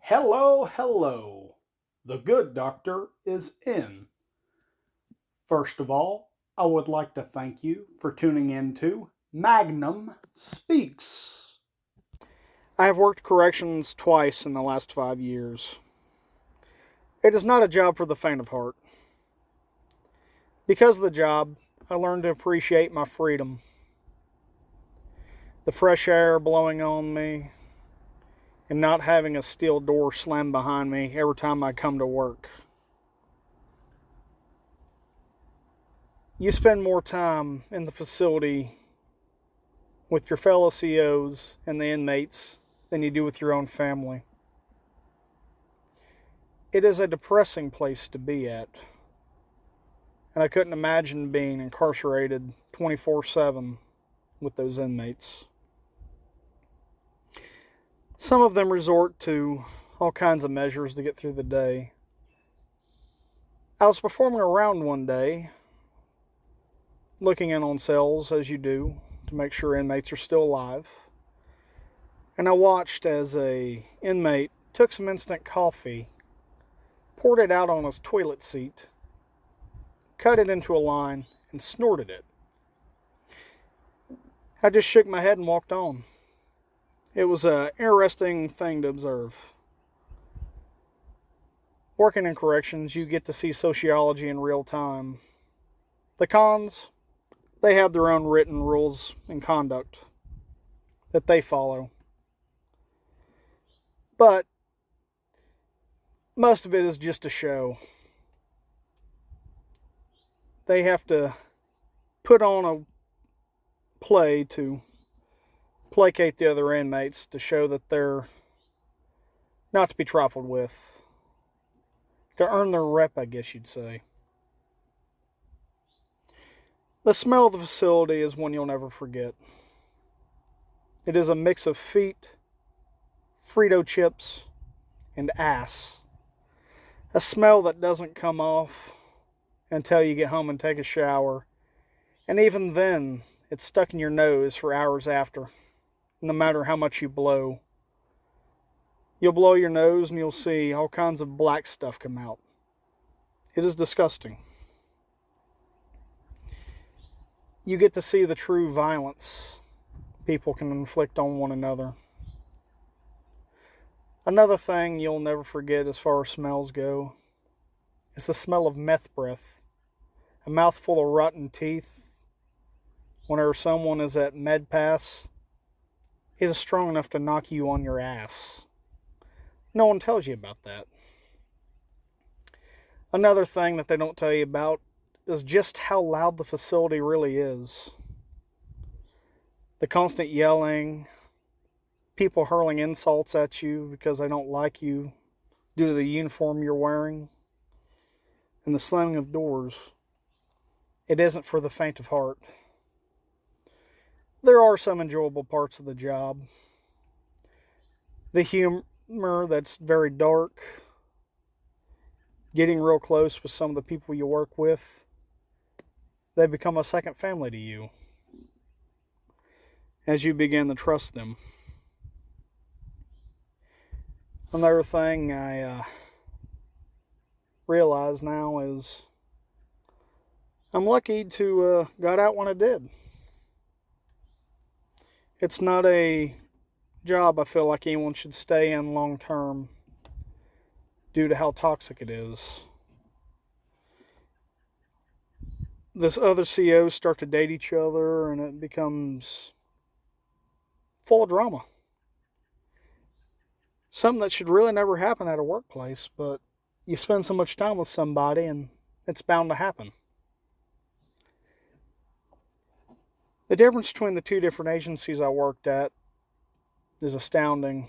Hello, hello. The good doctor is in. First of all, I would like to thank you for tuning in to Magnum Speaks. I have worked corrections twice in the last 5 years. It is not a job for the faint of heart. Because of the job, I learned to appreciate my freedom. The fresh air blowing on me, and not having a steel door slammed behind me every time I come to work. You spend more time in the facility with your fellow COs and the inmates than you do with your own family. It is a depressing place to be at, and I couldn't imagine being incarcerated 24/7 with those inmates. Some of them resort to all kinds of measures to get through the day. I was performing a round one day, looking in on cells as you do to make sure inmates are still alive. And I watched as a inmate took some instant coffee, poured it out on his toilet seat, cut it into a line, and snorted it. I just shook my head and walked on. It was an interesting thing to observe. Working in corrections, you get to see sociology in real time. The cons, they have their own written rules and conduct that they follow. But most of it is just a show. They have to put on a play to placate the other inmates to show that they're not to be trifled with. To earn their rep, I guess you'd say. The smell of the facility is one you'll never forget. It is a mix of feet, Frito chips, and ass. A smell that doesn't come off until you get home and take a shower. And even then, it's stuck in your nose for hours after, no matter how much you blow. You'll blow your nose and you'll see all kinds of black stuff come out. It is disgusting. You get to see the true violence people can inflict on one another. Another thing you'll never forget as far as smells go is the smell of meth breath. A mouthful of rotten teeth whenever someone is at med pass is strong enough to knock you on your ass. No one tells you about that. Another thing that they don't tell you about is just how loud the facility really is. The constant yelling, people hurling insults at you because they don't like you due to the uniform you're wearing, and the slamming of doors. It isn't for the faint of heart. There are some enjoyable parts of the job. The humor that's very dark, getting real close with some of the people you work with. They become a second family to you as you begin to trust them. Another thing I realize now is I'm lucky to got out when I did. It's not a job I feel like anyone should stay in long term due to how toxic it is. This other COs start to date each other and it becomes full of drama. Something that should really never happen at a workplace, but you spend so much time with somebody and it's bound to happen. The difference between the two different agencies I worked at is astounding.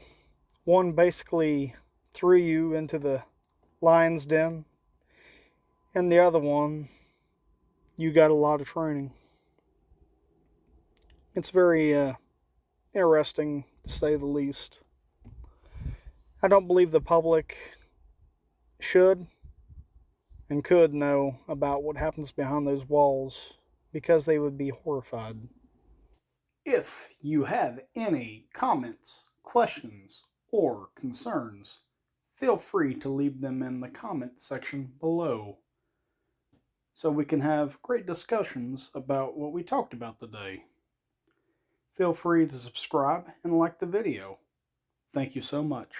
One basically threw you into the lion's den, and the other one, you got a lot of training. It's very interesting, to say the least. I don't believe the public should and could know about what happens behind those walls because they would be horrified. If you have any comments, questions, or concerns, feel free to leave them in the comment section below so we can have great discussions about what we talked about today. Feel free to subscribe and like the video. Thank you so much.